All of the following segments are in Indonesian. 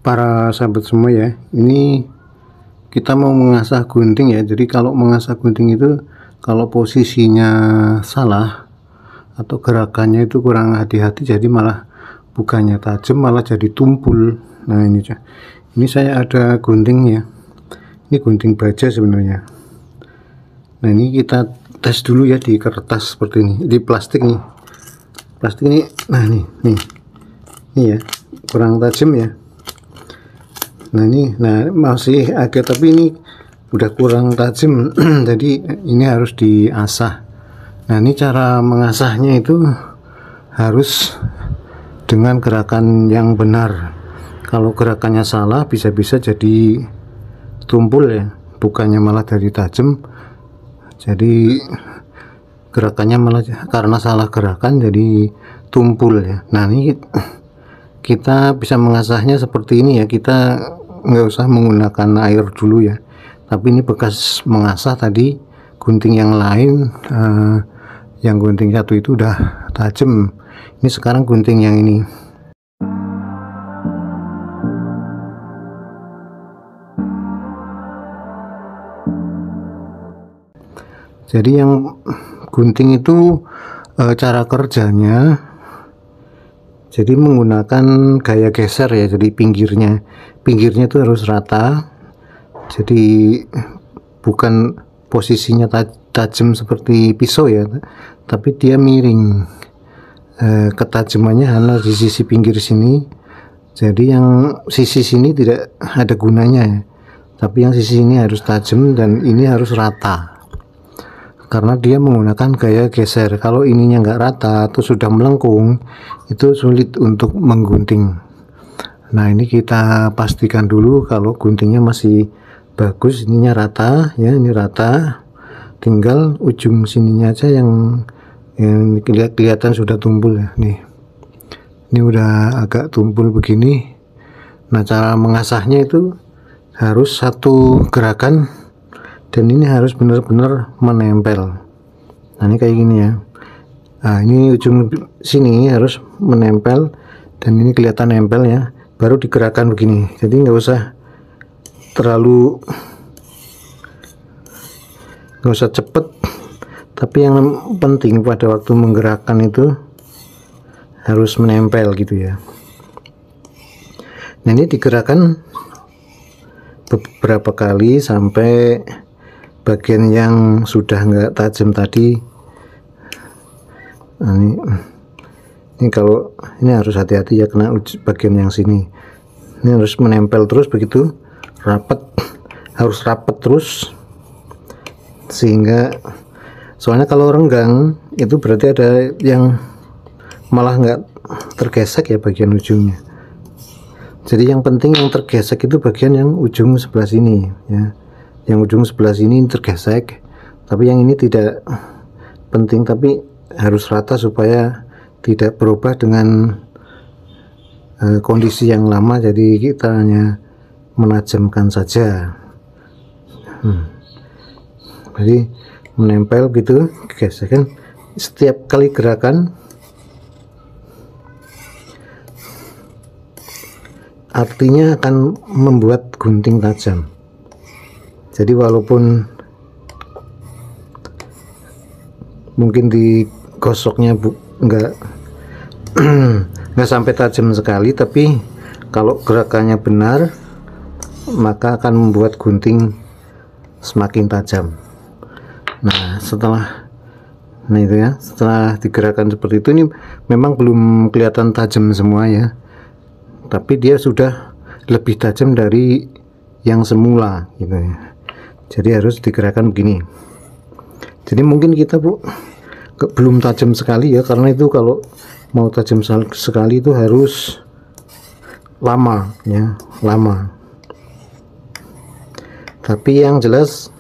Para sahabat semua ya, ini kita mau mengasah gunting ya. Jadi kalau mengasah gunting itu kalau posisinya salah atau gerakannya itu kurang hati-hati, jadi malah bukannya tajam malah jadi tumpul. Nah ini saya ada gunting ya, ini gunting baja sebenarnya. Nah ini kita tes dulu ya di kertas seperti ini, di plastik nih, plastik ini. Nah nih ya, kurang tajam ya. Nah ini masih agak, tapi ini udah kurang tajam jadi ini harus diasah. Nah ini cara mengasahnya itu harus dengan gerakan yang benar. Kalau gerakannya salah bisa-bisa jadi tumpul ya, bukannya malah dari tajam, jadi gerakannya malah karena salah gerakan jadi tumpul ya. Nah ini kita bisa mengasahnya seperti ini ya, kita nggak usah menggunakan air dulu ya, tapi ini bekas mengasah tadi gunting yang lain. Yang gunting satu itu udah tajam, ini sekarang gunting yang ini. Jadi yang gunting itu cara kerjanya jadi menggunakan gaya geser ya. Jadi pinggirnya itu harus rata, jadi bukan posisinya tajam seperti pisau ya, tapi dia miring. Ketajamannya hanya di sisi pinggir sini, jadi yang sisi sini tidak ada gunanya ya, tapi yang sisi ini harus tajam dan ini harus rata karena dia menggunakan gaya geser. Kalau ininya nggak rata atau sudah melengkung, itu sulit untuk menggunting. Nah ini kita pastikan dulu kalau guntingnya masih bagus, ininya rata ya, ini rata, tinggal ujung sininya aja yang kelihatan sudah tumpul ya. Nih ini udah agak tumpul begini. Nah cara mengasahnya itu harus satu gerakan dan ini harus benar-benar menempel. Nah ini kayak gini ya. Nah ini ujung sini harus menempel dan ini kelihatan nempel ya, baru digerakkan begini. Jadi nggak usah terlalu, nggak usah cepet, tapi yang penting pada waktu menggerakkan itu harus menempel gitu ya. Nah ini digerakkan beberapa kali sampai bagian yang sudah nggak tajam tadi. Nah, ini kalau ini harus hati-hati ya, kena bagian yang sini. Ini harus menempel terus begitu, rapat, harus rapat terus, sehingga soalnya kalau renggang itu berarti ada yang malah nggak tergesek ya bagian ujungnya. Jadi yang penting yang tergesek itu bagian yang ujung sebelah sini ya, yang ujung sebelah sini tergesek, tapi yang ini tidak penting, tapi harus rata supaya tidak berubah dengan kondisi yang lama. Jadi kita hanya menajamkan saja. Jadi menempel gitu, gesekan setiap kali gerakan, artinya akan membuat gunting tajam. Jadi walaupun mungkin digosoknya enggak sampai tajam sekali, tapi kalau gerakannya benar maka akan membuat gunting semakin tajam. Nah itu ya, setelah digerakkan seperti itu, ini memang belum kelihatan tajam semua ya, tapi dia sudah lebih tajam dari yang semula gitu ya. Jadi harus digerakkan begini. Jadi mungkin kita belum tajam sekali ya, karena itu kalau mau tajam sekali itu harus lama ya, lama. Tapi yang jelas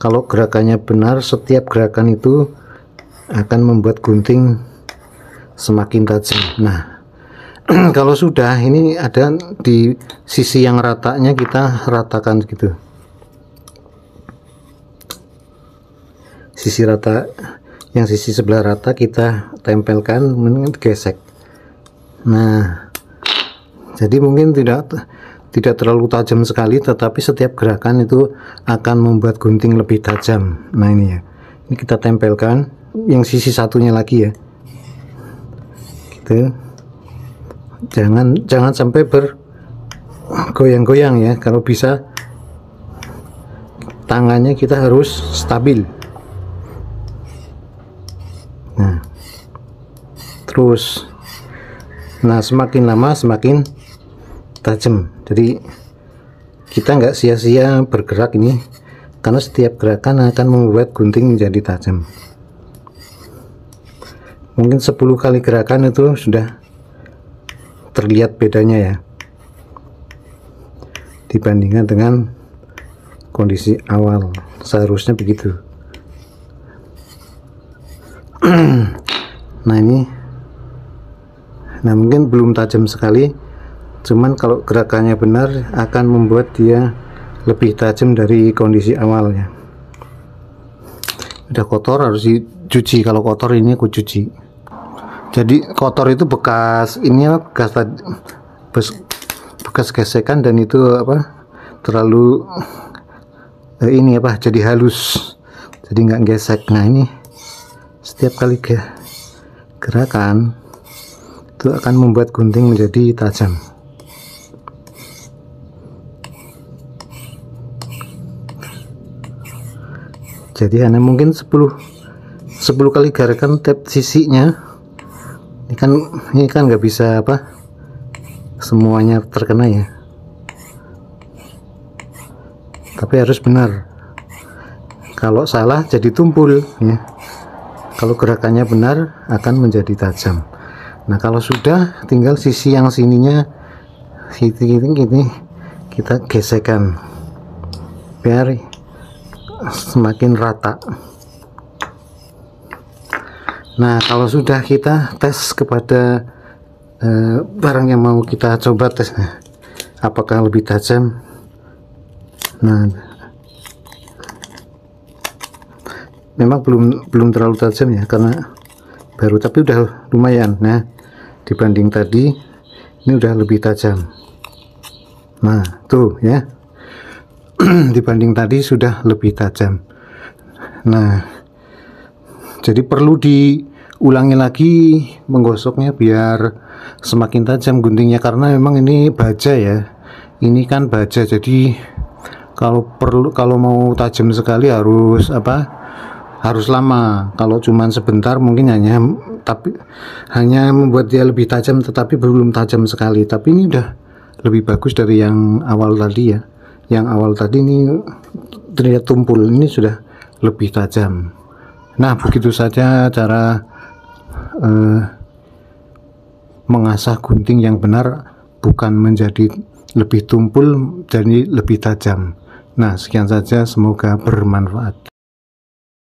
kalau gerakannya benar, setiap gerakan itu akan membuat gunting semakin tajam. Nah kalau sudah ini ada di sisi yang ratanya, kita ratakan gitu, sisi rata, yang sisi sebelah rata kita tempelkan, gesek. Nah Jadi mungkin tidak terlalu tajam sekali, tetapi setiap gerakan itu akan membuat gunting lebih tajam. Nah ini ya, ini kita tempelkan yang sisi satunya lagi ya, gitu. Jangan sampai bergoyang-goyang ya. Kalau bisa tangannya kita harus stabil. Nah terus, nah semakin lama semakin tajam. Jadi kita nggak sia-sia bergerak ini, karena setiap gerakan akan membuat gunting menjadi tajam. Mungkin 10 kali gerakan itu sudah terlihat bedanya ya, dibandingkan dengan kondisi awal. Seharusnya begitu. Nah ini, nah mungkin belum tajam sekali, cuman kalau gerakannya benar akan membuat dia lebih tajam dari kondisi awalnya. Udah kotor harus dicuci. Kalau kotor ini aku cuci. Jadi kotor itu bekas ini apa, bekas gesekan, dan itu apa, terlalu ini apa, jadi halus, jadi nggak gesek. Nah ini setiap kali gerakan itu akan membuat gunting menjadi tajam. Jadi hanya mungkin 10 kali gerakan tiap sisinya. Ini kan nggak bisa apa, semuanya terkena ya, tapi harus benar. Kalau salah jadi tumpul ya. Kalau gerakannya benar akan menjadi tajam. Nah kalau sudah, tinggal sisi yang sininya ini kita gesekkan biar semakin rata. Nah kalau sudah, kita tes kepada barang yang mau kita coba tes, apakah lebih tajam. Nah memang belum terlalu tajam ya, karena baru, tapi udah lumayan. Nah dibanding tadi ini udah lebih tajam. Nah tuh ya, dibanding tadi sudah lebih tajam. Nah jadi perlu diulangi lagi menggosoknya biar semakin tajam guntingnya, karena memang ini baja ya, ini kan baja. Jadi kalau mau tajam sekali harus lama. Kalau cuman sebentar mungkin hanya membuat dia lebih tajam, tetapi belum tajam sekali. Tapi ini udah lebih bagus dari yang awal tadi ya. Yang awal tadi ini terlihat tumpul, ini sudah lebih tajam. Nah begitu saja cara mengasah gunting yang benar, bukan menjadi lebih tumpul, jadi lebih tajam. Nah sekian saja, semoga bermanfaat.